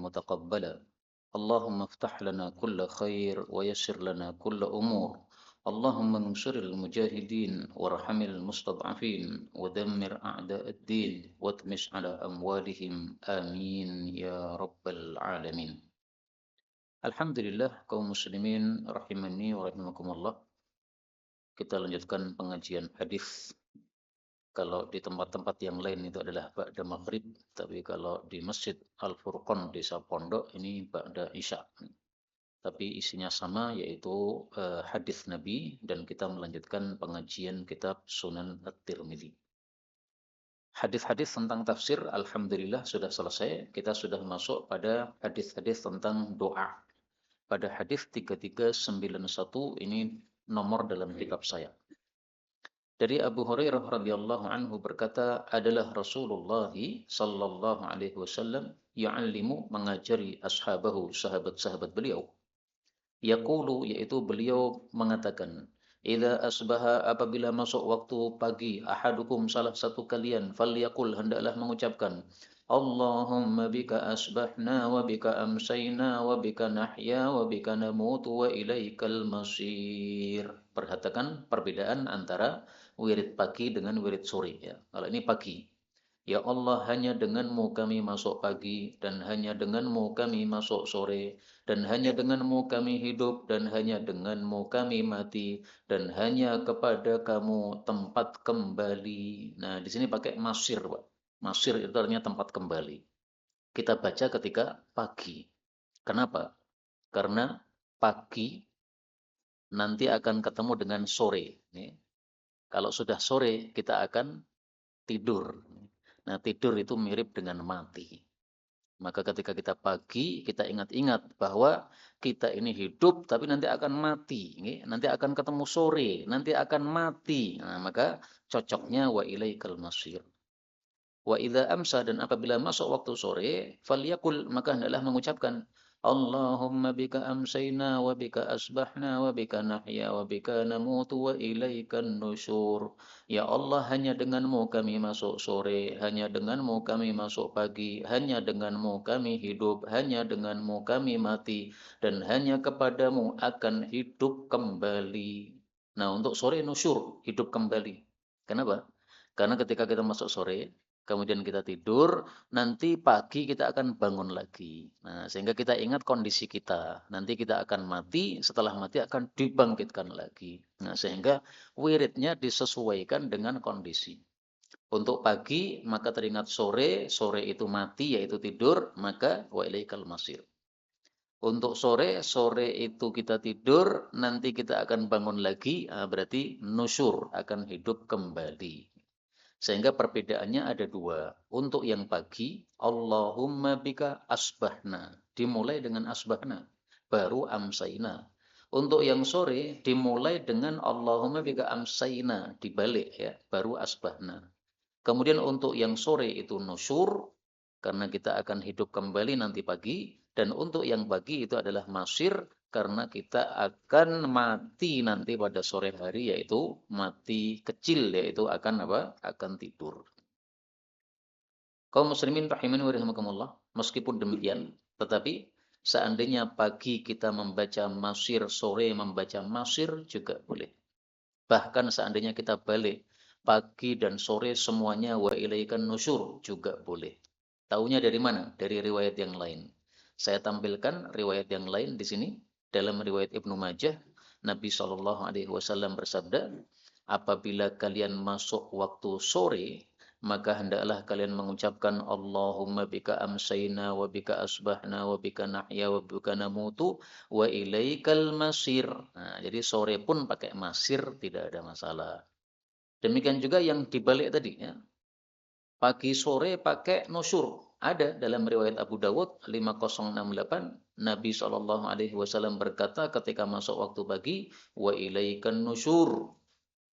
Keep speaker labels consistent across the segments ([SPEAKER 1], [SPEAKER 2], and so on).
[SPEAKER 1] متقبلا اللهم افتح لنا كل خير ويسر لنا كل أمور اللهم انصر المجاهدين وارحم المستضعفين ودمر أعداء الدين واتمس على أموالهم آمين يا رب العالمين. Alhamdulillah kaum muslimin rahimani wa rahimakumullah. Kita lanjutkan pengajian hadis. Kalau di tempat-tempat yang lain itu adalah ba'da maghrib, tapi kalau di Masjid Al-Furqan Desa Pondok ini ba'da isya. Tapi isinya sama, yaitu hadis Nabi, dan kita melanjutkan pengajian kitab Sunan At-Tirmidzi. Hadis-hadis tentang tafsir alhamdulillah sudah selesai. Kita sudah masuk pada hadis-hadis tentang doa. Pada hadis 3391 ini nomor dalam kitab saya. Dari Abu Hurairah radhiyallahu anhu berkata, adalah Rasulullah sallallahu alaihi wasallam ya'allimu, mengajari ashabahu, sahabat-sahabat beliau. Yaqulu, yaitu beliau mengatakan, idza asbaha, apabila masuk waktu pagi, ahadukum, salah satu kalian, falyaqul, hendaklah mengucapkan, Allahumma bika asbahna wa bika amsayna wa bika nahya wa bika namutu wa ilaikal masir. Perhatikan perbedaan antara wirid pagi dengan wirid sore ya. Kalau ini pagi, ya Allah, hanya denganmu kami masuk pagi, dan hanya denganmu kami masuk sore, dan hanya denganmu kami hidup, dan hanya denganmu kami mati, dan hanya kepada kamu tempat kembali. Nah, di sini pakai masir, Pak. Masir itu artinya tempat kembali. Kita baca ketika pagi. Kenapa? Karena pagi nanti akan ketemu dengan sore. Kalau sudah sore, kita akan tidur. Nah, tidur itu mirip dengan mati. Maka ketika kita pagi, kita ingat-ingat bahwa kita ini hidup, tapi nanti akan mati. Nanti akan ketemu sore, nanti akan mati. Nah, maka cocoknya wa ilaikal masir. Wa idza amsa, dan apabila masuk waktu sore, falyakul, maka hendaklah mengucapkan, Allahumma bika amsayna wa bika asbahna wa bika nahya wa bika namutu wa ilaikan nusyur. Ya Allah, hanya denganmu kami masuk sore, hanya denganmu kami masuk pagi, hanya denganmu kami hidup, hanya denganmu kami mati, dan hanya kepadamu akan hidup kembali. Nah, untuk sore nusyur, hidup kembali. Kenapa? Karena ketika kita masuk sore, kemudian kita tidur, nanti pagi kita akan bangun lagi. Nah, sehingga kita ingat kondisi kita. Nanti kita akan mati, setelah mati akan dibangkitkan lagi. Nah, sehingga wiridnya disesuaikan dengan kondisi. Untuk pagi, maka teringat sore, sore itu mati, yaitu tidur, maka wa ilaikal masir. Untuk sore, sore itu kita tidur, nanti kita akan bangun lagi, berarti nusyur, akan hidup kembali. Sehingga perbedaannya ada dua. Untuk yang pagi, Allahumma bika asbahna, dimulai dengan asbahna, baru amsayna. Untuk yang sore, dimulai dengan Allahumma bika amsayna, dibalik ya, baru asbahna. Kemudian untuk yang sore itu nusyur, karena kita akan hidup kembali nanti pagi. Dan untuk yang pagi itu adalah masir, karena kita akan mati nanti pada sore hari, yaitu mati kecil, yaitu akan apa? Akan tidur. Kaum muslimin rahimani wa rahimakumullah, meskipun demikian, tetapi seandainya pagi kita membaca masir, sore membaca masir juga boleh. Bahkan seandainya kita balik, pagi dan sore semuanya wa ilaikan nusyur juga boleh. Taunya dari mana? Dari riwayat yang lain. Saya tampilkan riwayat yang lain di sini. Dalam riwayat Ibnu Majah, Nabi Shallallahu Alaihi Wasallam bersabda, apabila kalian masuk waktu sore, maka hendaklah kalian mengucapkan Allahumma bika amsayna wa bika asbahna wa bika nahya wa bika namutu wa ilaikal masir. Nah, jadi sore pun pakai masir, tidak ada masalah. Demikian juga yang dibalik tadi ya. Pagi sore pakai nusyur. Ada dalam riwayat Abu Dawud 5068, Nabi Shallallahu Alaihi Wasallam berkata ketika masuk waktu pagi, wa ilaikan nusyur.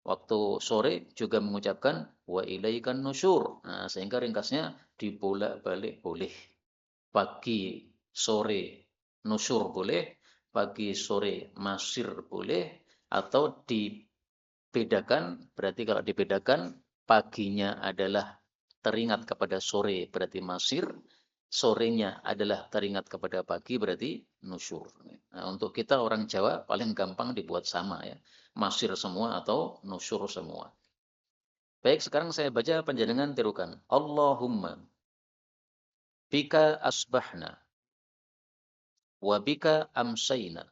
[SPEAKER 1] Waktu sore juga mengucapkan wa ilaikan nusyur. Nah, sehingga ringkasnya dibolak-balik boleh. Pagi sore nusyur boleh, pagi sore masir boleh, atau dibedakan. Berarti kalau dibedakan, paginya adalah teringat kepada sore berarti masir, sorenya adalah teringat kepada pagi berarti nusyur. Nah, untuk kita orang Jawa paling gampang dibuat sama ya. Masyir semua atau nusyur semua. Baik, sekarang saya baca panjenengan tirukan. Allahumma bika asbahna wa bika amsayna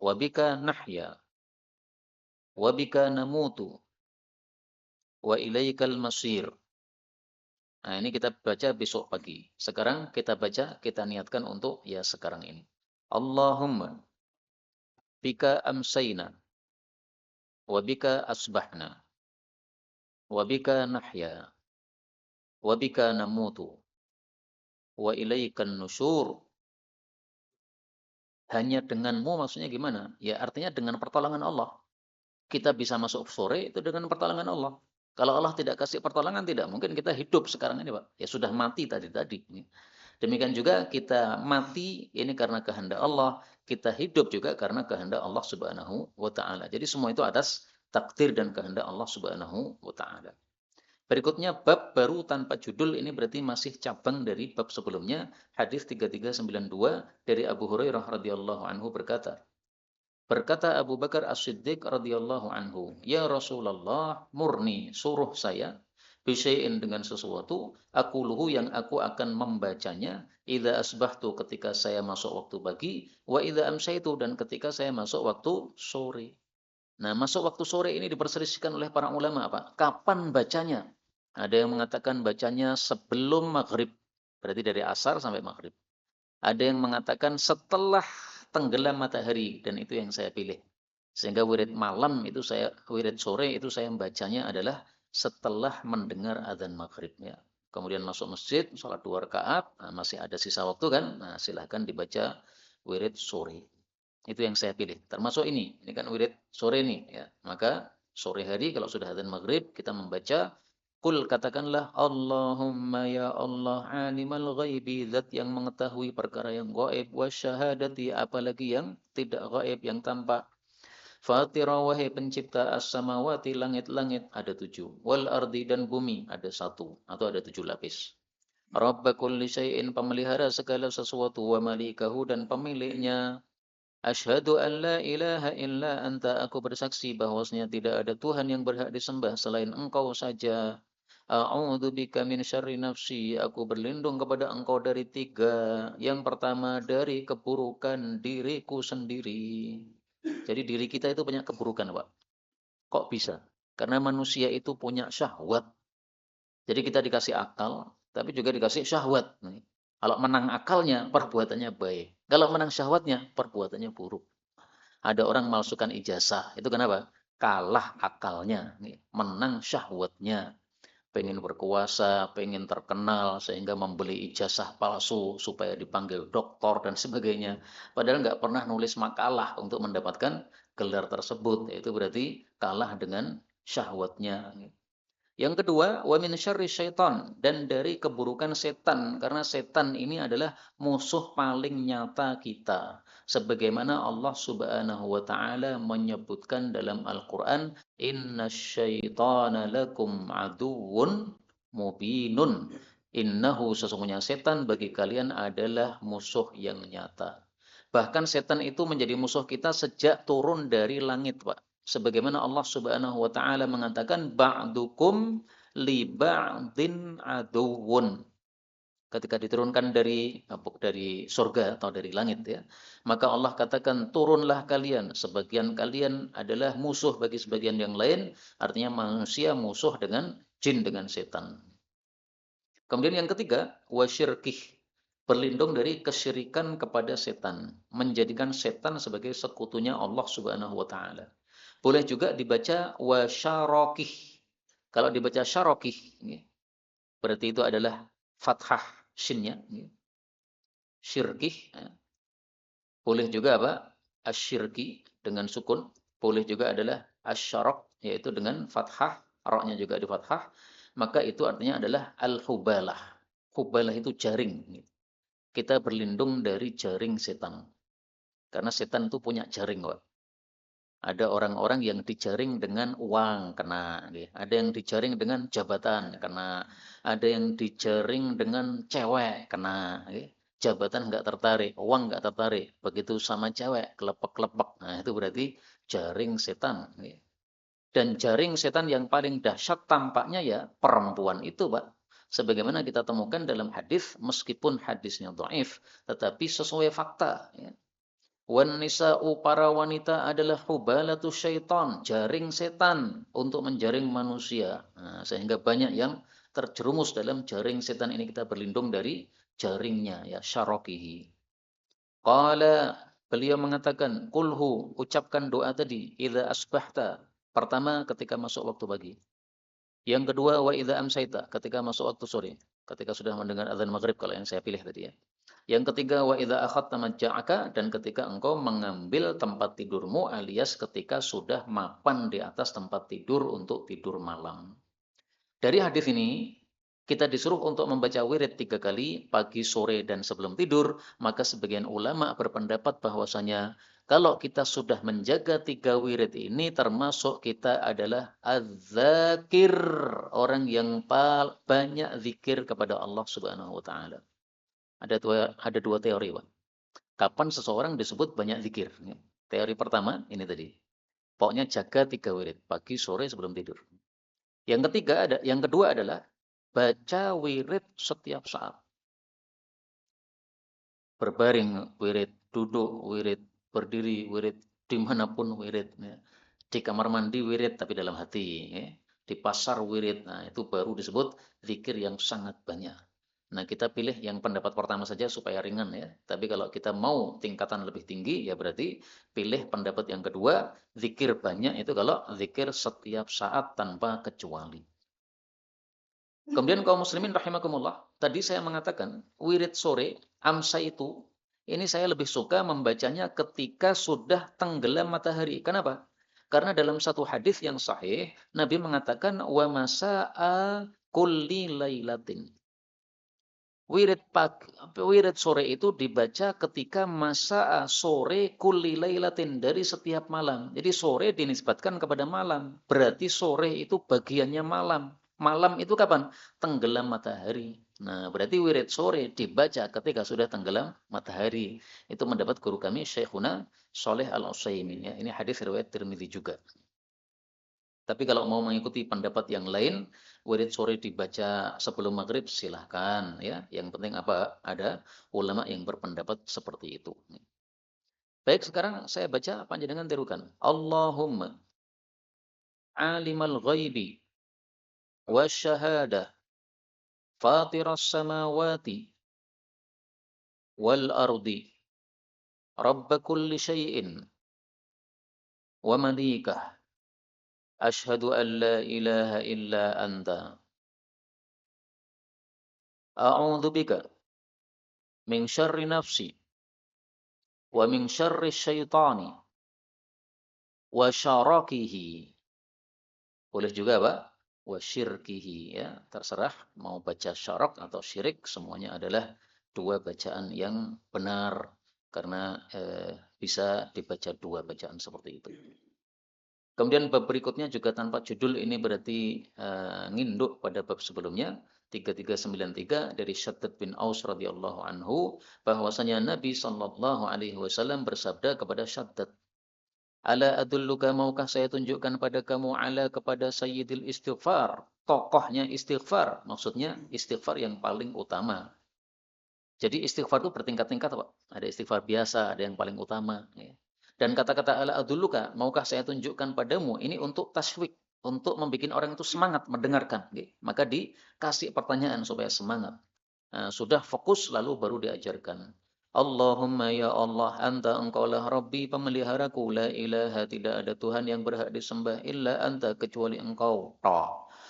[SPEAKER 1] wa bika nahya wa bika namutu wa ilaikal masir. Nah, ini kita baca besok pagi. Sekarang kita baca, kita niatkan untuk ya sekarang ini. Allahumma bika amsayna wa bika asbahna wa bika nahya wa bika namutu wa ilaikan nusyur. Hanya denganmu maksudnya gimana? Ya artinya dengan pertolongan Allah. Kita bisa masuk sore itu dengan pertolongan Allah. Kalau Allah tidak kasih pertolongan, tidak mungkin kita hidup sekarang ini, Pak. Ya sudah mati tadi-tadi. Demikian juga kita mati ini karena kehendak Allah, kita hidup juga karena kehendak Allah Subhanahu wa taala. Jadi semua itu atas takdir dan kehendak Allah Subhanahu wa taala. Berikutnya bab baru tanpa judul, ini berarti masih cabang dari bab sebelumnya, hadis 3392 dari Abu Hurairah radhiyallahu anhu berkata, berkata Abu Bakar As-Siddiq radhiyallahu anhu, "Ya Rasulullah, murni suruh saya bisyai'in dengan sesuatu, aku luhu yang aku akan membacanya, idza asbahtu ketika saya masuk waktu pagi, wa idza amsaitu dan ketika saya masuk waktu sore." Nah, masuk waktu sore ini diperselisihkan oleh para ulama apa? Kapan bacanya? Ada yang mengatakan bacanya sebelum maghrib, berarti dari asar sampai maghrib. Ada yang mengatakan setelah tenggelam matahari, dan itu yang saya pilih. Sehingga wirid malam itu saya, wirid sore itu saya membacanya adalah setelah mendengar adzan maghrib ya. Kemudian masuk masjid, sholat 2 rakaat, nah, masih ada sisa waktu kan, nah silahkan dibaca wirid sore. Itu yang saya pilih. Termasuk ini kan wirid sore nih ya. Maka sore hari kalau sudah adzan maghrib kita membaca kul, katakanlah Allahumma ya Allah alimal ghaibi, zat yang mengetahui perkara yang gaib, wasyahadati apalagi yang tidak gaib, yang tampak. Fatira, wahai pencipta as-samawati, langit-langit ada 7, wal ardi dan bumi ada 1 atau ada 7 lapis. Rabba kulli syai'in, pemelihara segala sesuatu, wa malikahu dan pemiliknya. Asyhadu an la ilaha illa anta, aku bersaksi bahwasanya tidak ada Tuhan yang berhak disembah selain Engkau saja. A'udzu bika min syarri nafsi, aku berlindung kepada Engkau dari 3. Yang pertama dari keburukan diriku sendiri. Jadi diri kita itu punya keburukan, Pak. Kok bisa? Karena manusia itu punya syahwat. Jadi kita dikasih akal, tapi juga dikasih syahwat. Kalau menang akalnya, perbuatannya baik. Kalau menang syahwatnya, perbuatannya buruk. Ada orang memalsukan ijazah, itu kenapa? Kalah akalnya, menang syahwatnya. Pengen berkuasa, pengen terkenal, sehingga membeli ijazah palsu supaya dipanggil doktor dan sebagainya. Padahal nggak pernah nulis makalah untuk mendapatkan gelar tersebut. Itu berarti kalah dengan syahwatnya. Yang kedua, wa min syarri syaitan, dan dari keburukan setan, karena setan ini adalah musuh paling nyata kita. Sebagaimana Allah Subhanahu wa taala menyebutkan dalam Al-Qur'an, "Innasyaitana lakum aduwwun mubinun." Innahu, sesungguhnya setan bagi kalian adalah musuh yang nyata. Bahkan setan itu menjadi musuh kita sejak turun dari langit, Pak. Sebagaimana Allah Subhanahu wa taala mengatakan ba'dukum li ba'din aduwwun. Ketika diturunkan dari surga atau dari langit ya, maka Allah katakan turunlah kalian, sebagian kalian adalah musuh bagi sebagian yang lain, artinya manusia musuh dengan jin, dengan setan. Kemudian yang ketiga, wasyirkih, berlindung dari kesyirikan kepada setan, menjadikan setan sebagai sekutunya Allah Subhanahu wa taala. Boleh juga dibaca wasyarokih. Kalau dibaca syarokih, berarti itu adalah fathah shinnya. Syirkih. Boleh juga apa? Asyirki dengan sukun. Boleh juga adalah asyarok, yaitu dengan fathah. Roknya juga di fathah. Maka itu artinya adalah al-hubalah. Hubalah itu jaring. Kita berlindung dari jaring setan. Karena setan itu punya jaring, Pak. Ada orang-orang yang dijaring dengan uang, kena. Ada yang dijaring dengan jabatan, kena. Ada yang dijaring dengan cewek, kena. Jabatan nggak tertarik, uang nggak tertarik. Begitu sama cewek, kelepek-kelepek. Nah, itu berarti jaring setan. Dan jaring setan yang paling dahsyat tampaknya ya perempuan itu, Pak. Sebagaimana kita temukan dalam hadis, meskipun hadisnya dhaif, tetapi sesuai fakta. Wan nisa'u, para wanita adalah hubalatu syaitan, jaring setan untuk menjaring manusia. Nah, sehingga banyak yang terjerumus dalam jaring setan ini, kita berlindung dari jaringnya, ya, syarakihi. Qala, beliau mengatakan, kulhu, ucapkan doa tadi, idza asbahta. Pertama ketika masuk waktu pagi. Yang kedua, wa idza amsayta, ketika masuk waktu sore. Ketika sudah mendengar azan maghrib, kalau yang saya pilih tadi ya. Yang ketiga, wa idza akhadta madja'aka, dan ketika engkau mengambil tempat tidurmu, alias ketika sudah mapan di atas tempat tidur untuk tidur malam. Dari hadis ini, kita disuruh untuk membaca wirid 3 kali, pagi, sore, dan sebelum tidur. Maka sebagian ulama berpendapat bahwasanya kalau kita sudah menjaga 3 wirid ini, termasuk kita adalah az-zakir, orang yang banyak zikir kepada Allah Subhanahu wa taala. Ada dua teori, Pak. Kapan seseorang disebut banyak zikir? Teori pertama ini tadi. Pokoknya jaga 3 wirid, pagi, sore, sebelum tidur. Yang kedua adalah baca wirid setiap saat. Berbaring wirid, duduk wirid, berdiri wirid, dimanapun wirid. Ya. Di kamar mandi wirid, tapi dalam hati. Ya. Di pasar wirid. Nah, itu baru disebut zikir yang sangat banyak. Nah, kita pilih yang pendapat pertama saja supaya ringan ya. Tapi kalau kita mau tingkatan lebih tinggi, ya berarti pilih pendapat yang kedua, zikir banyak itu kalau zikir setiap saat tanpa kecuali. Kemudian kaum muslimin rahimakumullah, tadi saya mengatakan wirid sore, amsa itu, ini saya lebih suka membacanya ketika sudah tenggelam matahari. Kenapa? Karena dalam satu hadis yang sahih, Nabi mengatakan wa masa'a kulli lailatin. Wirid sore itu dibaca ketika masa sore kulli lailatin, dari setiap malam. Jadi sore dinisbatkan kepada malam. Berarti sore itu bagiannya malam. Malam itu kapan? Tenggelam matahari. Nah, berarti wirid sore dibaca ketika sudah tenggelam matahari. Itu mendapat guru kami Syekhuna Shalih Al-Utsaimin ya. Ini hadis riwayat Tirmidzi juga. Tapi kalau mau mengikuti pendapat yang lain, wirid sore dibaca sebelum maghrib, silahkan ya. Yang penting apa? Ada ulama yang berpendapat seperti itu. Baik, sekarang saya baca panjenengan tirukan. Allahumma alimal ghaibi wa syahadah fatiras samawati wal ardi rabba kulli syai'in wa malikah ashhadu an la ilaha illa anta a'udzu bika min syarri nafsi wa min syarri syaitani wa syarakihi. Boleh juga Pak, wa syirkihi ya, terserah mau baca syarak atau syirik, semuanya adalah dua bacaan yang benar karena bisa dibaca dua bacaan seperti itu. Kemudian bab berikutnya juga tanpa judul, ini berarti nginduk pada bab sebelumnya 3393 dari Syaddad bin Aus radhiyallahu anhu, bahwasanya Nabi sallallahu alaihi wasallam bersabda kepada Syaddad, ala adulluka, maukah saya tunjukkan pada kamu, ala, kepada sayyidil istighfar, tokohnya istighfar, maksudnya istighfar yang paling utama. Jadi istighfar itu bertingkat-tingkat, Pak. Ada istighfar biasa, ada yang paling utama. Ya. Dan kata-kata ala adulluka, maukah saya tunjukkan padamu, ini untuk tasywik, untuk membuat orang itu semangat mendengarkan. Ya. Maka dikasih pertanyaan supaya semangat. Nah, sudah fokus lalu baru diajarkan. Allahumma ya Allah, anta engkaulah Rabbi, pemeliharaku, la ilaha, tidak ada Tuhan yang berhak disembah illa anta, kecuali engkau.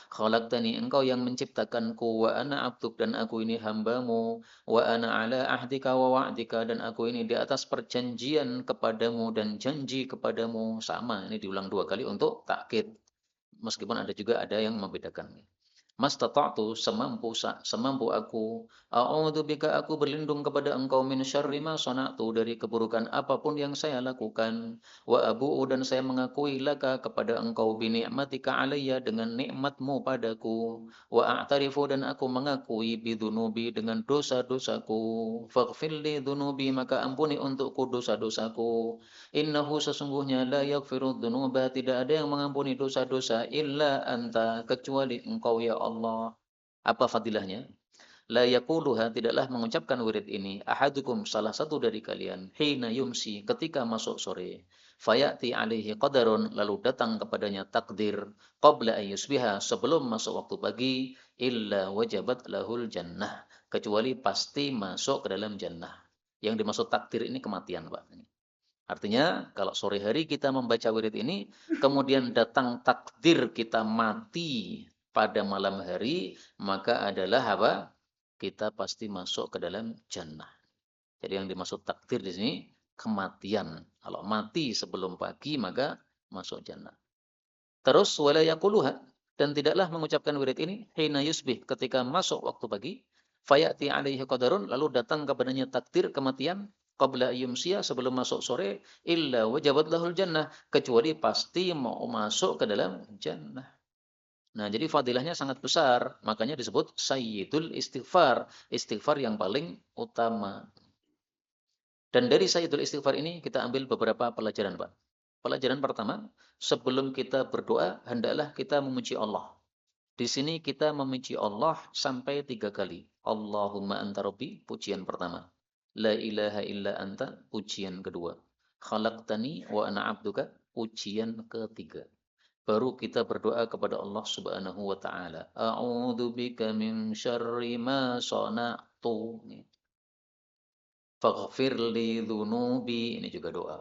[SPEAKER 1] Khalaqtani, engkau yang menciptakanku, wa ana abduk, dan aku ini hambamu, wa ana ala ahdika wa wa'dika, dan aku ini di atas perjanjian kepadamu dan janji kepadamu. Sama, ini diulang dua kali untuk takkid. Meskipun ada juga ada yang membedakan. mastata'tu, semampu aku. A'udzubika, aku berlindung kepada engkau, min syarri ma sana'tu, dari keburukan apapun yang saya lakukan. Wa abu'u, dan saya mengakui laka, kepada engkau, bi ni'matika alayya, dengan nikmatmu padaku. Wa a'tarifu, dan aku mengakui, bi dzunubi, dengan dosa-dosaku. Faghfirli dzunubi, maka ampuni untukku dosa-dosaku. Innahu, sesungguhnya, la yaghfiru dzunuba, tidak ada yang mengampuni dosa-dosa, illa anta, kecuali engkau ya Allah. Apa fadilahnya? La yaquluha, tidaklah mengucapkan wirid ini, ahadukum, salah satu dari kalian, hina yumsi, ketika masuk sore. Fayati alaihi qadarun, lalu datang kepadanya takdir, qabla ayyusbiha, sebelum masuk waktu pagi, illa wajabat lahul jannah, kecuali pasti masuk ke dalam jannah. Yang dimaksud takdir ini kematian, Pak. Artinya, kalau sore hari kita membaca wirid ini, kemudian datang takdir kita mati pada malam hari, maka adalah apa? Kita pasti masuk ke dalam jannah. Jadi yang dimaksud takdir di sini kematian. Kalau mati sebelum pagi maka masuk jannah. Terus wala yaquluha, dan tidaklah mengucapkan wirid ini hina yusbih, ketika masuk waktu pagi, fayati alaihi qadarun, lalu datang kepadanya takdir kematian, qabla yumsiya, sebelum masuk sore, illa wajabat lahul jannah, kecuali pasti mau masuk ke dalam jannah. Nah, jadi fadilahnya sangat besar, makanya disebut sayyidul istighfar, istighfar yang paling utama. Dan dari sayyidul istighfar ini kita ambil beberapa pelajaran, Pak. Pelajaran pertama, sebelum kita berdoa, hendaklah kita memuji Allah. Di sini kita memuji Allah sampai 3 kali. Allahumma anta rabbi, pujian pertama. La ilaha illa anta, pujian kedua. Khalaqtani wa ana abduka, pujian ketiga. Baru kita berdoa kepada Allah Subhanahu wa taala. A'udzu bika min syarri ma shana'tu. Faghfir li dzunubi, ini juga doa.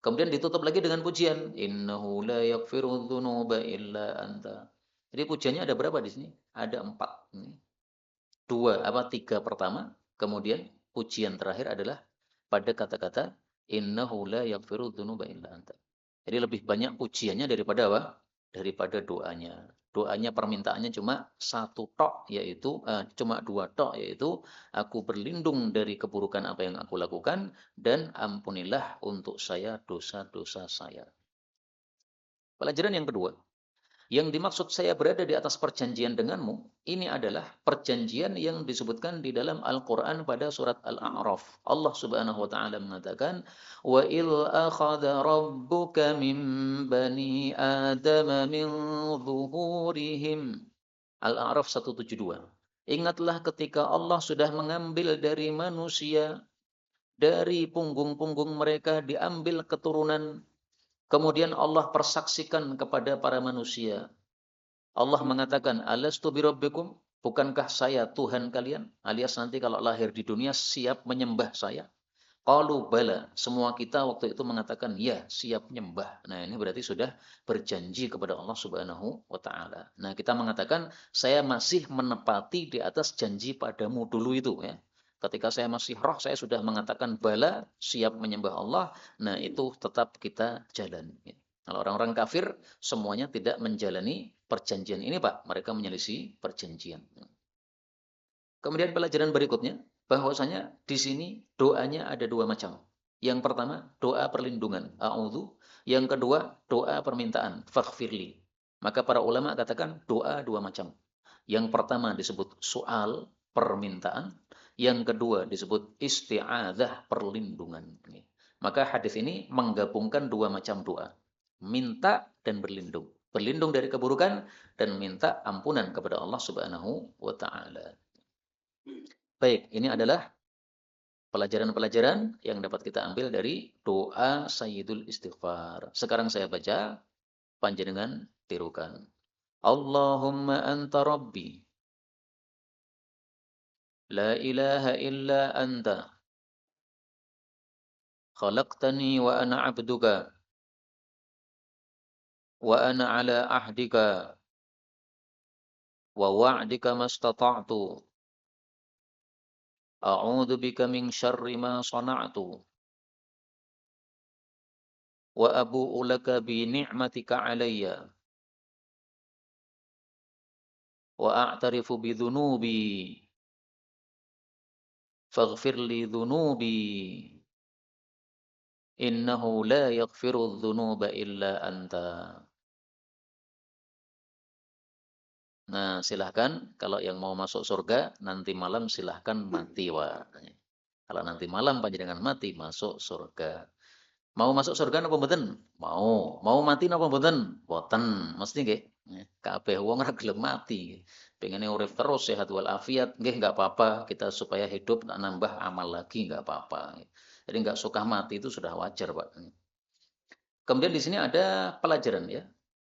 [SPEAKER 1] Kemudian ditutup lagi dengan pujian, innahu la yaghfiru dzunuba illa anta. Jadi pujiannya ada berapa di sini? Ada 4. Tiga pertama, kemudian pujian terakhir adalah pada kata-kata innahu la yaghfiru dzunuba illa anta. Jadi lebih banyak pujiannya daripada apa? Daripada doanya. Doanya, permintaannya cuma satu tok, yaitu cuma 2 tok, yaitu aku berlindung dari keburukan apa yang aku lakukan dan ampunilah untuk saya dosa-dosa saya. Pelajaran yang kedua, yang dimaksud saya berada di atas perjanjian denganmu, ini adalah perjanjian yang disebutkan di dalam Al-Quran pada surat Al-A'raf. Allah Subhanahu wa Ta'ala mengatakan, "Wa il akhadha rabbuka min bani Adam min zuhurihim." Al-A'raf 172. Ingatlah ketika Allah sudah mengambil dari manusia, dari punggung-punggung mereka diambil keturunan. Kemudian Allah persaksikan kepada para manusia. Allah mengatakan, alastu birabbikum? Bukankah saya Tuhan kalian? Alias nanti kalau lahir di dunia siap menyembah saya. Qalu bala. Semua kita waktu itu mengatakan, ya, siap menyembah. Nah, ini berarti sudah berjanji kepada Allah Subhanahu wa taala. Nah, kita mengatakan saya masih menepati di atas janji padamu dulu itu, ya. Ketika saya masih roh, saya sudah mengatakan bala, siap menyembah Allah. Nah, itu tetap kita jalani. Kalau orang-orang kafir, semuanya tidak menjalani perjanjian ini, Pak. Mereka menyelisih perjanjian. Kemudian pelajaran berikutnya, bahwasanya di sini doanya ada 2 macam. Yang pertama, doa perlindungan, a'udzu. Yang kedua, doa permintaan, faghfirli. Maka para ulama katakan doa 2 macam. Yang pertama disebut soal, permintaan. Yang kedua disebut isti'adzah, perlindungan. Maka hadis ini menggabungkan 2 macam doa. Minta dan berlindung. Berlindung dari keburukan dan minta ampunan kepada Allah Subhanahu wa taala. Baik, ini adalah pelajaran-pelajaran yang dapat kita ambil dari doa Sayyidul Istighfar. Sekarang saya baca, panjenengan tirukan. Allahumma anta rabbi, la ilaha illa anta, khalaqtani wa ana abduka, wa ana ala ahdika, wa wa'dika mastata'tu, a'udzu bika min syarri ma sana'tu, wa abu'u laka bi ni'matika alayya, wa a'tarifu bi dzunubi faghfir li dzunubi innahu la yaghfiru dzunuba illa anta. Nah, silahkan kalau yang mau masuk surga nanti malam silahkan mati wa. Kalau nanti malam panjenengan mati masuk surga. Mau masuk surga napa mboten? Mau. Mau mati napa mboten? Mboten. Mesti nggih. Kabeh wong ora gelem mati. Pengene urip terus sehat wal afiat, nggih enggak apa-apa kita supaya hidup nambah amal lagi enggak apa-apa. Jadi enggak suka mati itu sudah wajar, Pak. Kemudian di sini ada pelajaran ya.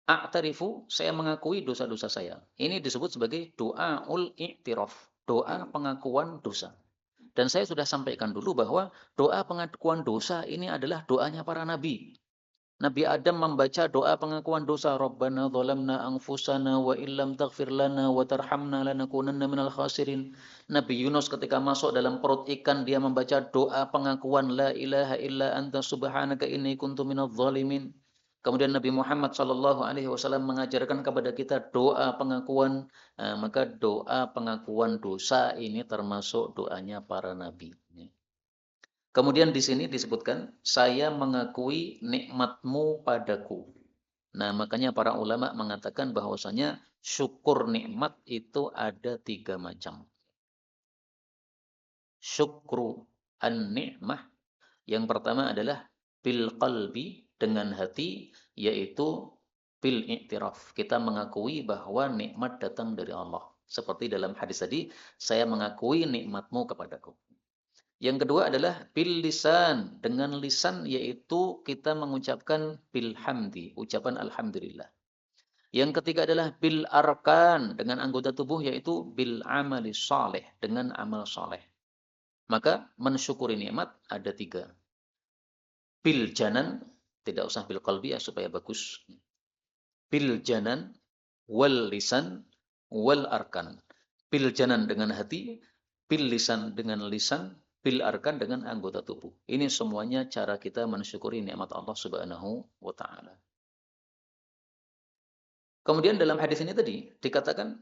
[SPEAKER 1] A'tarifu, saya mengakui dosa-dosa saya. Ini disebut sebagai doaul i'tiraf, doa pengakuan dosa. Dan saya sudah sampaikan dulu bahwa doa pengakuan dosa ini adalah doanya para nabi. Nabi Adam membaca doa pengakuan dosa, Rabbana zalamna anfusana wa illam taghfir lana wa tarhamna lanakunanna minal khasirin. Nabi Yunus ketika masuk dalam perut ikan dia membaca doa pengakuan la ilaha illa anta subhanaka inni kuntu minadh dhalimin. Kemudian Nabi Muhammad sallallahu alaihi wasallam mengajarkan kepada kita doa pengakuan, maka doa pengakuan dosa ini termasuk doanya para nabi. Kemudian di sini disebutkan, saya mengakui nikmatmu padaku. Nah, makanya para ulama mengatakan bahwasanya syukur nikmat itu ada 3 macam. Syukru an-ni'mah. Yang pertama adalah bil qalbi, dengan hati, yaitu bil i'tiraf. Kita mengakui bahwa nikmat datang dari Allah. Seperti dalam hadis tadi, saya mengakui nikmatmu kepadaku. Yang kedua adalah bil lisan, dengan lisan yaitu kita mengucapkan bil hamdi, ucapan alhamdulillah. Yang ketiga adalah bil arkan, dengan anggota tubuh yaitu bil amali saleh, dengan amal saleh. Maka mensyukuri nikmat ada 3. Bil janan, tidak usah bil qalbi ya supaya bagus. Bil janan, wal lisan, wal arkan. Bil janan dengan hati, bil lisan dengan lisan, bil arkan dengan anggota tubuh. Ini semuanya cara kita mensyukuri nikmat Allah Subhanahu wa taala. Kemudian dalam hadis ini tadi dikatakan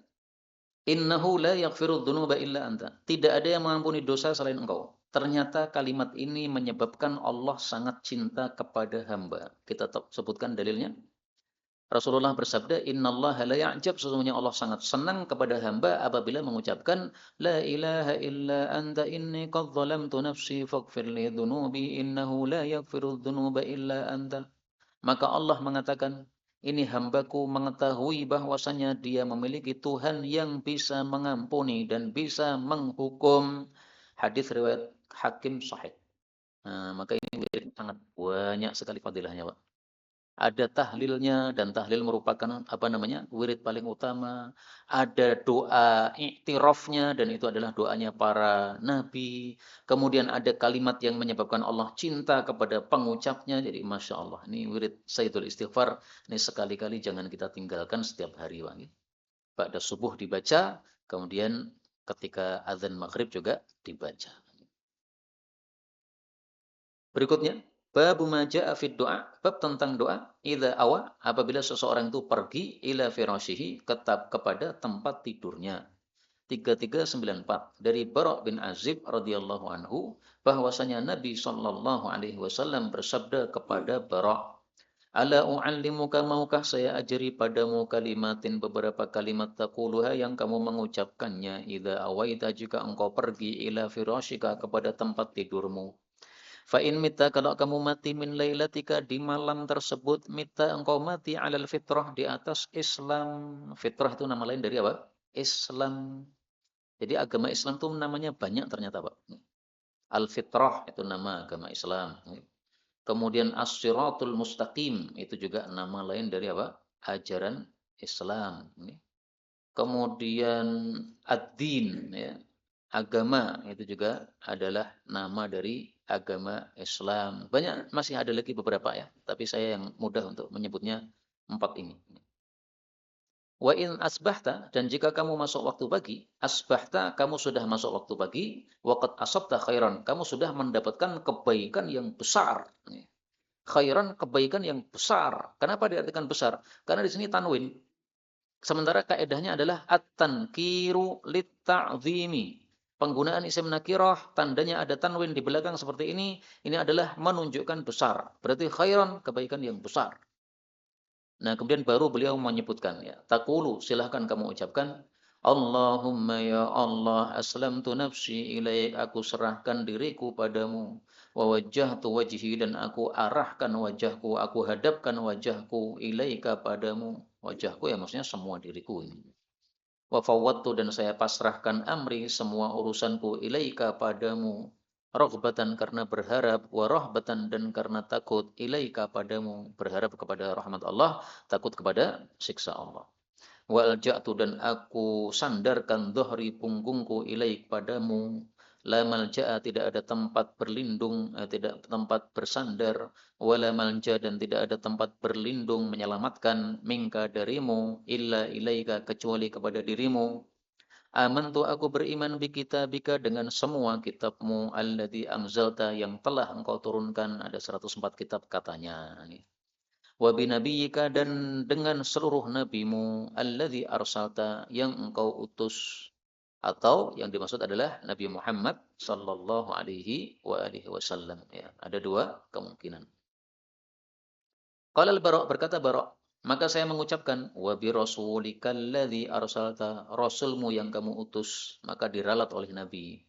[SPEAKER 1] innahu la yaghfiru dzunuba illa anta. Tidak ada yang mengampuni dosa selain engkau. Ternyata kalimat ini menyebabkan Allah sangat cinta kepada hamba. Kita sebutkan dalilnya. Rasulullah bersabda, "Innallaha la ya'jab," sesungguhnya Allah sangat senang kepada hamba apabila mengucapkan la ilaha illa anta inni qad zalamtu nafsi faghfir li dzunubi innahu la yaghfiru dzunuba illa anta. Maka Allah mengatakan, ini hambaku mengetahui bahwasanya dia memiliki Tuhan yang bisa mengampuni dan bisa menghukum. Hadis riwayat Hakim Sahih. Nah, maka ini sangat banyak sekali fadilahnya, Pak. Ada tahlilnya dan tahlil merupakan wirid paling utama. Ada doa iktirafnya dan itu adalah doanya para nabi. Kemudian ada kalimat yang menyebabkan Allah cinta kepada pengucapnya. Jadi masya Allah, ini wirid Sayyidul Istighfar. Ini sekali-kali jangan kita tinggalkan setiap hari, Pak. Pada subuh dibaca, kemudian ketika azan maghrib juga dibaca. Berikutnya, bab ma jaa fid doa, bab tentang doa, idza awa, apabila seseorang itu pergi ila firasyihi, kepada tempat tidurnya. 3394 dari Bara' bin Azib radhiyallahu anhu bahwasanya Nabi sallallahu alaihi wasallam bersabda kepada Bara', "Ala u'allimuka, maukah saya ajari padamu kalimatin, beberapa kalimat taquluha yang kamu mengucapkannya idza awaita, jika engkau pergi ila firasyika, kepada tempat tidurmu. Fa in mita, kalau kamu mati min lailatika, di malam tersebut, mita engkau mati alal fitrah, di atas Islam." Fitrah itu nama lain dari apa? Islam. Jadi agama Islam itu namanya banyak ternyata, Pak. Al-Fitrah itu nama agama Islam. Kemudian As-Siratul Mustaqim itu juga nama lain dari apa? Ajaran Islam. Kemudian Ad-Din, ya. Agama itu juga adalah nama dari agama Islam. Banyak, masih ada lagi beberapa ya, tapi saya yang mudah untuk menyebutnya 4 ini. Wa in asbahta, dan jika kamu masuk waktu pagi, asbahta, kamu sudah masuk waktu pagi, waqad asabta khairan, kamu sudah mendapatkan kebaikan yang besar. Khairan, kebaikan yang besar. Kenapa diartikan besar? Karena di sini tanwin. Sementara kaedahnya adalah at-tankiru lit-ta'zimi. Penggunaan isim nakirah, tandanya ada tanwin di belakang seperti ini adalah menunjukkan besar. Berarti khairan, kebaikan yang besar. Nah, kemudian baru beliau menyebutkan ya, taqulu, silahkan kamu ucapkan, Allahumma ya Allah, aslamtu nafsi ilaik, aku serahkan diriku padamu, wa wajjahtu wajhi, dan aku arahkan wajahku, aku hadapkan wajahku ilaika padamu. Wajahku ya maksudnya semua diriku ini. Wa fawwadtu, dan saya pasrahkan amri, semua urusanku, ilaika padamu. Raghbatan, karena berharap, wa rahbatan, dan karena takut, ilaika padamu, berharap kepada rahmat Allah, takut kepada siksa Allah. Wa alja'tu, dan aku sandarkan dhahri, punggungku, ilaik padamu. La malja'a, tidak ada tempat berlindung, tidak tempat bersandar, wala manja, dan tidak ada tempat berlindung menyelamatkan, minka, darimu, illa ilaika, kecuali kepada dirimu. Amantu, aku beriman, bi kitabika, dengan semua kitabmu, alladzi anzalta, yang telah engkau turunkan. Ada 104 kitab katanya. Wa bi nabiyyika, dan dengan seluruh nabimu, alladzi arsalta, yang engkau utus. Atau yang dimaksud adalah Nabi Muhammad sallallahu alaihi wa alihi wasallam. Ya, ada dua kemungkinan. Qala al-Bara', berkata Bara', maka saya mengucapkan, wa bi rasulikal ladzi arsalta, rasulmu yang kamu utus. Maka diralat oleh Nabi.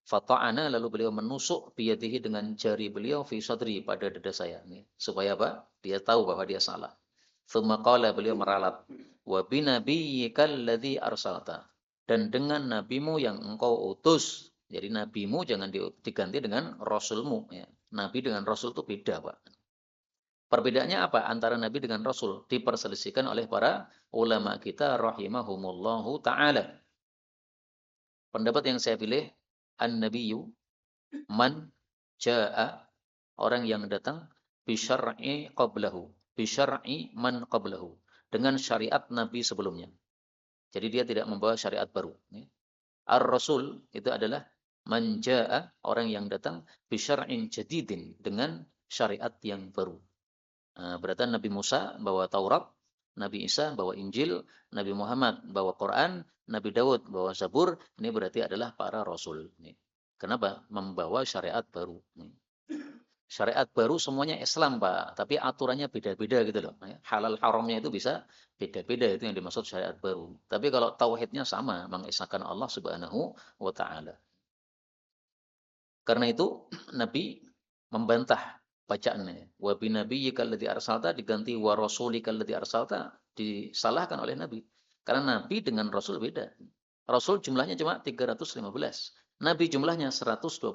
[SPEAKER 1] Fata'ana, lalu beliau menusuk biyadihi, dengan jari beliau, fi sadri, pada dada saya. Supaya apa? Dia tahu bahwa dia salah. Tsumma qala, beliau meralat, wa bi nabiyyikal ladzi arsalta, dan dengan nabimu yang engkau utus. Jadi nabimu jangan diganti dengan rasulmu ya. Nabi dengan rasul itu beda, Pak. Perbedaannya apa antara nabi dengan rasul? Diperselisihkan oleh para ulama kita rahimahumullahu taala. Pendapat yang saya pilih, an-nabiyyu man jaa, orang yang datang, bisyar'i qablahu, bisyar'i man qablahu, dengan syariat nabi sebelumnya. Jadi dia tidak membawa syariat baru. Ar-rasul itu adalah man jaa, orang yang datang, bisyar'in jadidin, dengan syariat yang baru. Berarti Nabi Musa bawa Taurat, Nabi Isa bawa Injil, Nabi Muhammad bawa Quran, Nabi Daud bawa Zabur. Ini berarti adalah para rasul. Kenapa? Membawa syariat baru. Syariat baru semuanya Islam, Pak, tapi aturannya beda-beda gitu loh. Halal haramnya itu bisa beda-beda, itu yang dimaksud syariat baru. Tapi kalau tauhidnya sama, mengesahkan Allah Subhanahu wa taala. Karena itu Nabi membantah bacaannya. Wa binabiyyikal ladzi arsalta diganti wa rasulikal ladzi arsalta, disalahkan oleh Nabi. Karena Nabi dengan Rasul beda. Rasul jumlahnya cuma 315. Nabi jumlahnya 124.000.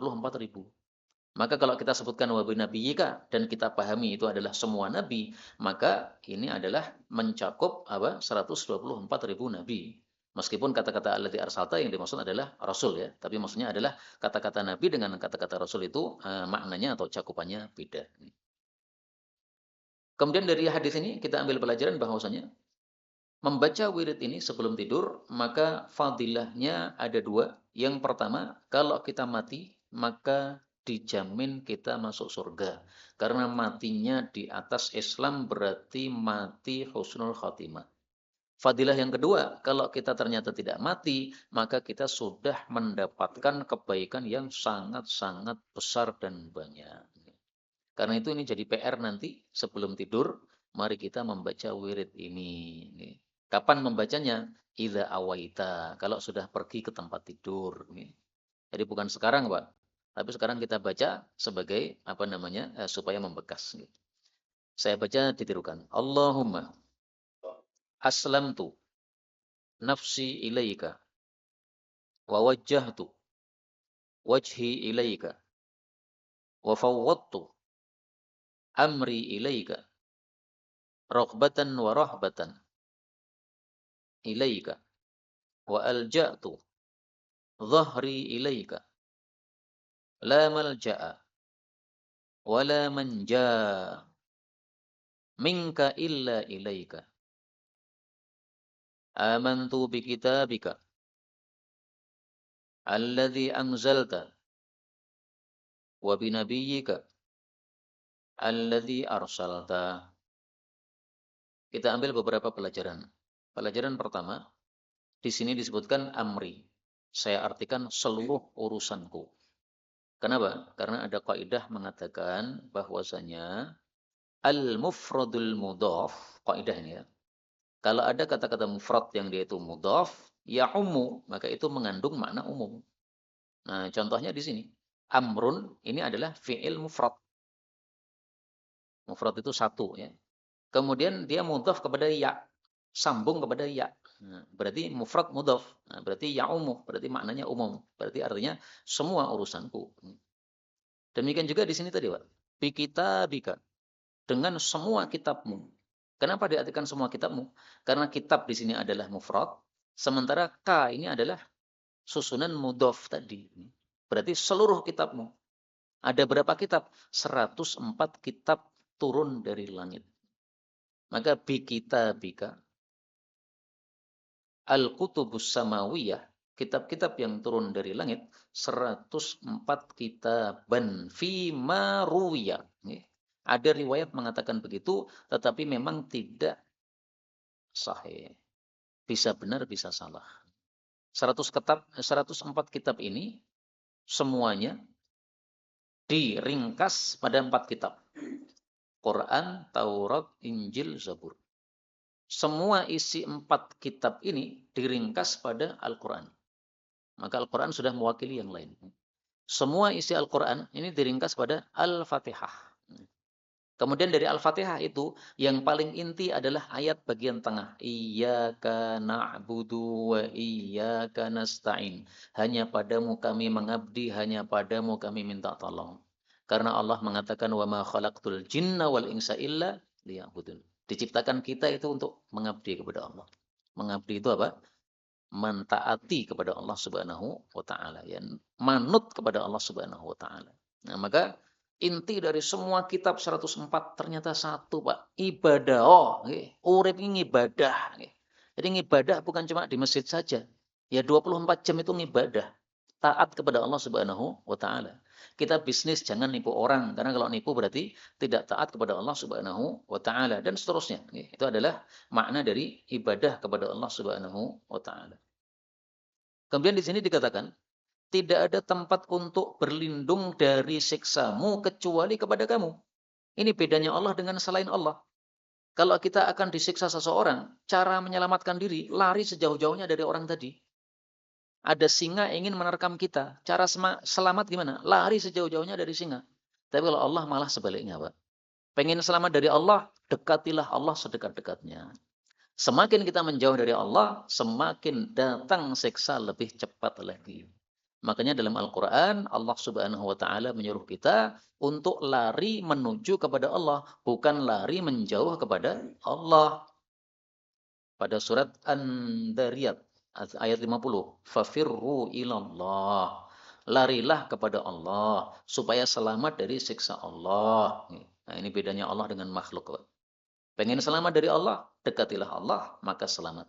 [SPEAKER 1] Maka kalau kita sebutkan wa binabiyyika dan kita pahami itu adalah semua nabi, maka ini adalah mencakup apa? 124.000 nabi. Meskipun kata-kata allati arsalta yang dimaksud adalah rasul ya, tapi maksudnya adalah kata-kata nabi dengan kata-kata rasul itu maknanya atau cakupannya beda. Kemudian dari hadis ini kita ambil pelajaran bahwasanya membaca wirid ini sebelum tidur, maka fadilahnya ada dua. Yang pertama, kalau kita mati, maka dijamin kita masuk surga. Karena matinya di atas Islam berarti mati husnul khatimah. Fadilah yang kedua, kalau kita ternyata tidak mati, maka kita sudah mendapatkan kebaikan yang sangat-sangat besar dan banyak. Karena itu ini jadi PR nanti sebelum tidur, mari kita membaca wirid ini. Kapan membacanya? Idza awaita, kalau sudah pergi ke tempat tidur. Jadi bukan sekarang, Pak. Tapi sekarang kita baca sebagai apa namanya? Supaya membekas. Saya baca ditirukan. Allahumma aslamtu nafsi ilaika wa wajjahtu wajhi ilaika wa fawwadtu amri ilaika raghbatan wa rahbatan ilaika wa alja'tu dhahri ilaika la malja'a wa la manja minka illa ilaika amantu bi kitabika alladhi anzalta wa bi nabiyyika alladhi arsalta. Kita ambil beberapa pelajaran. Pelajaran pertama, di sini disebutkan amri. Saya artikan seluruh urusanku. Kenapa? Karena ada kaidah mengatakan bahwasanya al-mufradul mudhaf, kaidah ini ya. Kalau ada kata-kata mufrad yang dia itu mudhaf, ya umum, maka itu mengandung makna umum. Nah, contohnya di sini. Amrun ini adalah fi'il mufrad. Mufrad itu satu ya. Kemudian dia mudhaf kepada ya, sambung kepada ya. Nah, berarti mufrad mudhaf. Nah, berarti ya umum, berarti maknanya umum. Berarti artinya semua urusanku. Demikian juga di sini tadi, Pak. Bi kitabika, dengan semua kitabmu. Kenapa diartikan semua kitabmu? Karena kitab di sini adalah mufrad, sementara ka ini adalah susunan mudhaf tadi. Berarti seluruh kitabmu. Ada berapa kitab? 104 kitab turun dari langit. Maka bi kitabika, al-kutubus samawiyah, kitab-kitab yang turun dari langit, 104 kitaban fima ruwiya. Ada riwayat mengatakan begitu, tetapi memang tidak sahih. Bisa benar, bisa salah. 104 kitab ini semuanya diringkas pada 4 kitab. Quran, Taurat, Injil, Zabur. Semua isi 4 kitab ini diringkas pada Al-Quran. Maka Al-Quran sudah mewakili yang lain. Semua isi Al-Quran ini diringkas pada Al-Fatihah. Kemudian dari Al-Fatihah itu yang paling inti adalah ayat bagian tengah. Iyyaka na'budu wa iyyaka nasta'in. Hanya padamu kami mengabdi, hanya padamu kami minta tolong. Karena Allah mengatakan wa ma khalaqtul jinna wal insa illa liya'budun. Diciptakan kita itu untuk mengabdi kepada Allah. Mengabdi itu apa? Mentaati kepada Allah Subhanahu wa taala, ya, manut kepada Allah Subhanahu wa taala. Nah, maka inti dari semua kitab 104 ternyata satu, Pak, ibadah. Oh, nggih, urip ini ibadah, nggih. Jadi ibadah bukan cuma di masjid saja. Ya 24 jam itu ibadah. Taat kepada Allah Subhanahu wa taala. Kita bisnis jangan nipu orang, karena kalau nipu berarti tidak taat kepada Allah Subhanahu wa taala dan seterusnya. Itu adalah makna dari ibadah kepada Allah Subhanahu wa taala. Kemudian di sini dikatakan, tidak ada tempat untuk berlindung dari siksamu kecuali kepada kamu. Ini bedanya Allah dengan selain Allah. Kalau kita akan disiksa seseorang, cara menyelamatkan diri, lari sejauh-jauhnya dari orang tadi. Ada singa ingin menerkam kita. Cara selamat gimana? Lari sejauh-jauhnya dari singa. Tapi kalau Allah malah sebaliknya, Pak. Pengen selamat dari Allah, dekatilah Allah sedekat-dekatnya. Semakin kita menjauh dari Allah, semakin datang siksa lebih cepat lagi. Makanya dalam Al-Quran, Allah Subhanahu wa Ta'ala menyuruh kita untuk lari menuju kepada Allah, bukan lari menjauh kepada Allah. Pada surat An-Dariyat ayat 50, fafirru ilallah. Larilah kepada Allah supaya selamat dari siksa Allah. Nah, ini bedanya Allah dengan makhluk. Pengen selamat dari Allah, dekatilah Allah, maka selamat.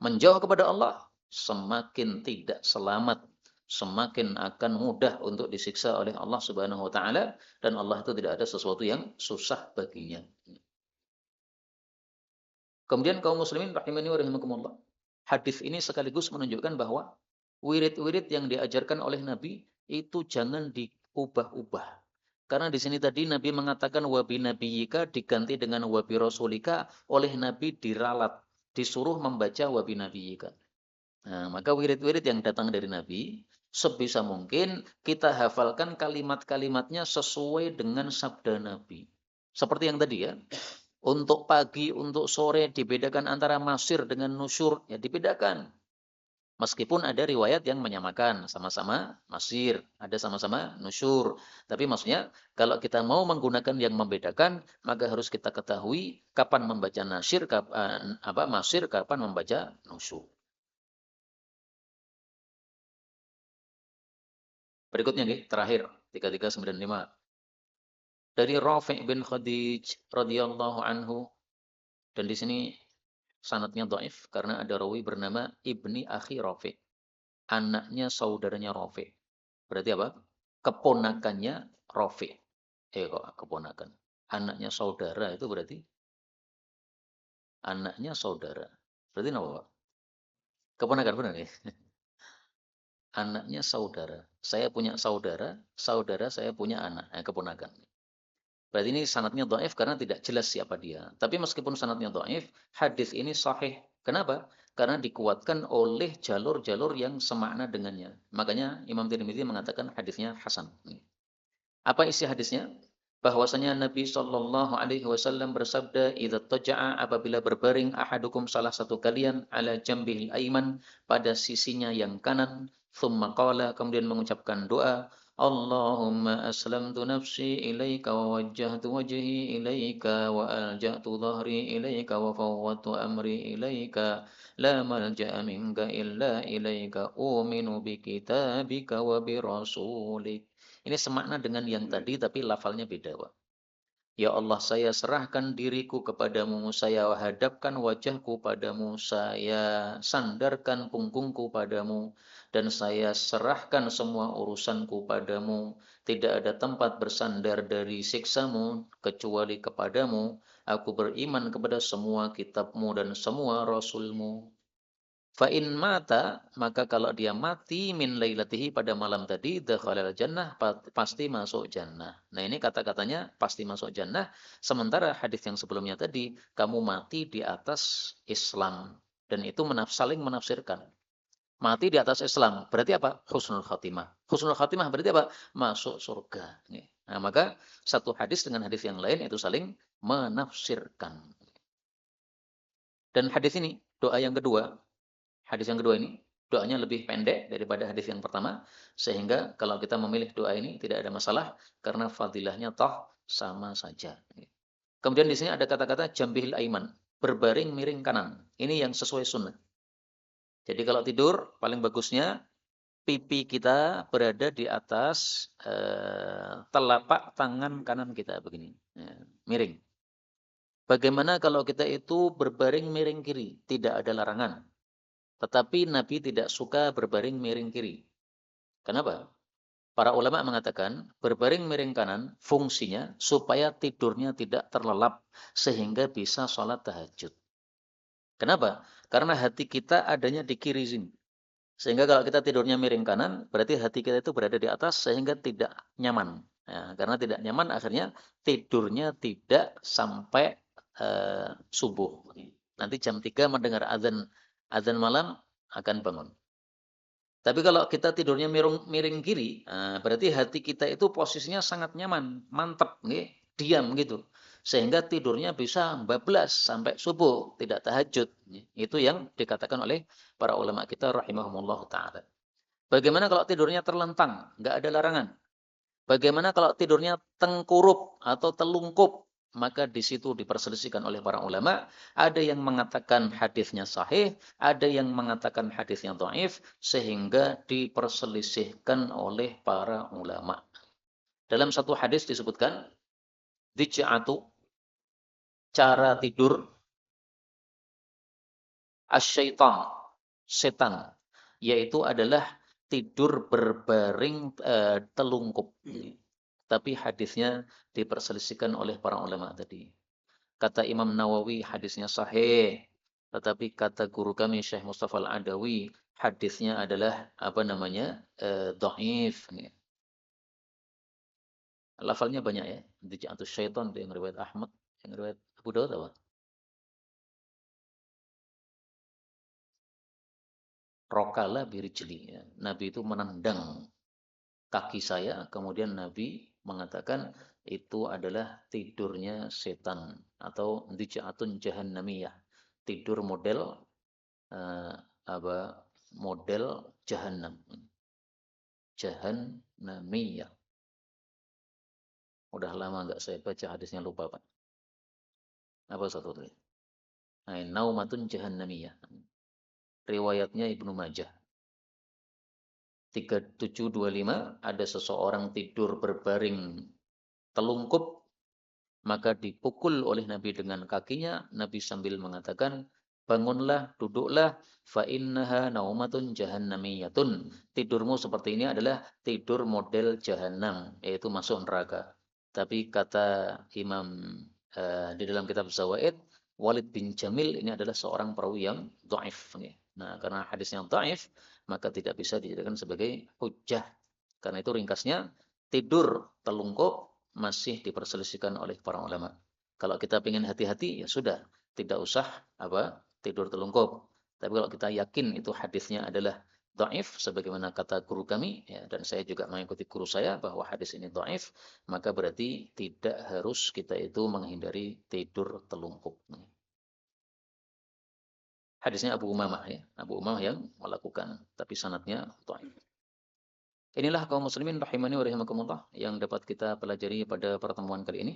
[SPEAKER 1] Menjauh kepada Allah, semakin tidak selamat, semakin akan mudah untuk disiksa oleh Allah Subhanahu wa taala, dan Allah itu tidak ada sesuatu yang susah baginya. Kemudian kaum muslimin rahimani wa rahimakumullah. Hadis ini sekaligus menunjukkan bahwa wirid-wirid yang diajarkan oleh Nabi itu jangan diubah-ubah. Karena di sini tadi Nabi mengatakan wabi nabiyika diganti dengan wabi rasulika, oleh Nabi diralat, disuruh membaca wabi nabiyika. Nah, maka wirid-wirid yang datang dari Nabi sebisa mungkin kita hafalkan kalimat-kalimatnya sesuai dengan sabda Nabi. Seperti yang tadi ya. Untuk pagi, untuk sore dibedakan antara masir dengan nusyur, ya dibedakan. Meskipun ada riwayat yang menyamakan, sama-sama masir, ada sama-sama nusyur. Tapi maksudnya kalau kita mau menggunakan yang membedakan, maka harus kita ketahui kapan membaca nasir, kapan masir, kapan membaca nusyur. Berikutnya nih, terakhir 3395. Dari Rafi' bin Khadij radhiyallahu anhu, dan di sini sanadnya dhaif karena ada rawi bernama Ibni Akhi Rafi', anaknya saudaranya Rafi'. Berarti apa? Keponakannya Rafi'. Kok keponakan? Anaknya saudara itu berarti anaknya saudara. Berarti apa, Pak? Keponakan benar ya? Anaknya saudara. Saya punya saudara, saudara saya punya anak, keponakan. Berarti ini sanadnya dhaif karena tidak jelas siapa dia. Tapi meskipun sanadnya dhaif, hadis ini sahih. Kenapa? Karena dikuatkan oleh jalur-jalur yang semakna dengannya. Makanya Imam Tirmidzi mengatakan hadisnya hasan. Apa isi hadisnya? Bahwasanya Nabi Shallallahu Alaihi Wasallam bersabda, "Idza taja'a, apabila berbaring ahadukum salah satu kalian ala jambihil aiman, pada sisinya yang kanan, thumma qala, kemudian mengucapkan doa, Allahumma aslamtu nafsi ilaika wa wajjahtu wajhi ilaika wa alja'tu dhahri ilaika wa fawwadtu amri ilaika la malja'a minka illa ilaika uminu bi kitabika wa bi rasulik." Ini semakna dengan yang tadi tapi lafalnya beda, Pak. Ya Allah, saya serahkan diriku kepadamu, saya hadapkan wajahku padamu, saya sandarkan punggungku padamu, dan saya serahkan semua urusanku padamu. Tidak ada tempat bersandar dari siksamu kecuali kepadamu. Aku beriman kepada semua kitabmu dan semua rasulmu. Fa'in mata, maka kalau dia mati min lailatihi pada malam tadi, dakhalal jannah, pasti masuk jannah. Nah ini kata-katanya pasti masuk jannah, sementara hadis yang sebelumnya tadi, kamu mati di atas Islam. Dan itu saling menafsirkan. Mati di atas Islam, berarti apa? Husnul khatimah. Husnul khatimah berarti apa? Masuk surga. Nah maka satu hadis dengan hadis yang lain itu saling menafsirkan. Dan hadis ini, doa yang kedua, hadis yang kedua ini doanya lebih pendek daripada hadis yang pertama, sehingga kalau kita memilih doa ini tidak ada masalah karena fadilahnya toh sama saja. Kemudian di sini ada kata-kata jambihil aiman, berbaring miring kanan. Ini yang sesuai sunnah. Jadi kalau tidur paling bagusnya pipi kita berada di atas telapak tangan kanan kita begini, miring. Bagaimana kalau kita itu berbaring miring kiri? Tidak ada larangan. Tetapi Nabi tidak suka berbaring miring kiri. Kenapa? Para ulama mengatakan berbaring miring kanan fungsinya supaya tidurnya tidak terlelap sehingga bisa sholat tahajud. Kenapa? Karena hati kita adanya di kiri sini. Sehingga kalau kita tidurnya miring kanan, berarti hati kita itu berada di atas sehingga tidak nyaman. Nah, karena tidak nyaman akhirnya tidurnya tidak sampai subuh. Nanti jam 3 mendengar azan malam akan bangun. Tapi kalau kita tidurnya miring kiri, berarti hati kita itu posisinya sangat nyaman, mantap, diam gitu. Sehingga tidurnya bisa bablas sampai subuh, tidak tahajud. Itu yang dikatakan oleh para ulama kita rahimahumullah ta'ala. Bagaimana kalau tidurnya terlentang, nggak ada larangan. Bagaimana kalau tidurnya tengkurup atau telungkup? Maka di situ diperselisihkan oleh para ulama. Ada yang mengatakan hadisnya sahih, ada yang mengatakan hadisnya dhaif, sehingga diperselisihkan oleh para ulama. Dalam satu hadis disebutkan, dija'atu, cara tidur, asyaitan, setan, yaitu adalah tidur berbaring telungkup. Tapi hadisnya diperselisihkan oleh para ulama tadi. Kata Imam Nawawi hadisnya sahih, tetapi kata guru kami Syekh Mustafa Al-Adawi hadisnya adalah apa namanya? Dhaif. Lafalnya banyak ya. Dija'atus syaitan yang riwayat Ahmad, yang riwayat Abu Dawud apa? Rokala birijli. Ya. Nabi itu menendang kaki saya, kemudian Nabi mengatakan itu adalah tidurnya setan atau dija'atun jahannamiyah. Tidur model eh, apa? Model jahannam. Jahannamiyah. Udah lama nggak saya baca hadisnya lupa, Pak. Apa satu tadi? Nah, naumatun jahannamiyah. Riwayatnya Ibnu Majah. 3725 ada seseorang tidur berbaring telungkup, maka dipukul oleh Nabi dengan kakinya. Nabi sambil mengatakan, bangunlah, duduklah, fa innaha naumatun jahannamiyatun. Tidurmu seperti ini adalah tidur model jahannam, yaitu masuk neraka. Tapi kata Imam di dalam kitab Zawaid, Walid bin Jamil ini adalah seorang perawi yang dhaif. Nah, karena hadisnya dhaif, maka tidak bisa dijadikan sebagai hujjah. Karena itu ringkasnya, tidur telungkup masih diperselisihkan oleh para ulama. Kalau kita ingin hati-hati, ya sudah, tidak usah tidur telungkup. Tapi kalau kita yakin itu hadisnya adalah dhaif, sebagaimana kata guru kami, ya, dan saya juga mengikuti guru saya bahwa hadis ini dhaif, maka berarti tidak harus kita itu menghindari tidur telungkup. Hadisnya Abu Umamah, ya, Abu Umamah yang melakukan, tapi sanadnya dhaif. Inilah kaum muslimin rahimani wa rahimakumullah yang dapat kita pelajari pada pertemuan kali ini.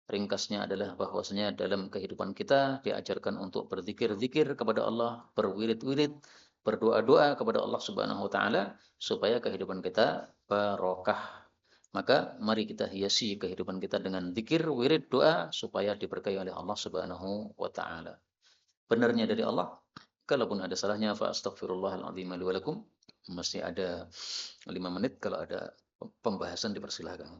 [SPEAKER 1] Ringkasnya adalah bahwasanya dalam kehidupan kita diajarkan untuk berzikir-zikir kepada Allah, berwirid-wirid, berdoa-doa kepada Allah Subhanahu wa taala supaya kehidupan kita barokah. Maka mari kita hiasi kehidupan kita dengan zikir, wirid, doa supaya diberkahi oleh Allah Subhanahu wa taala. Benarnya dari Allah. Kalaupun ada salahnya fa astaghfirullahaladzim li wa lakum. Masih ada 5 menit, kalau ada pembahasan dipersilahkan.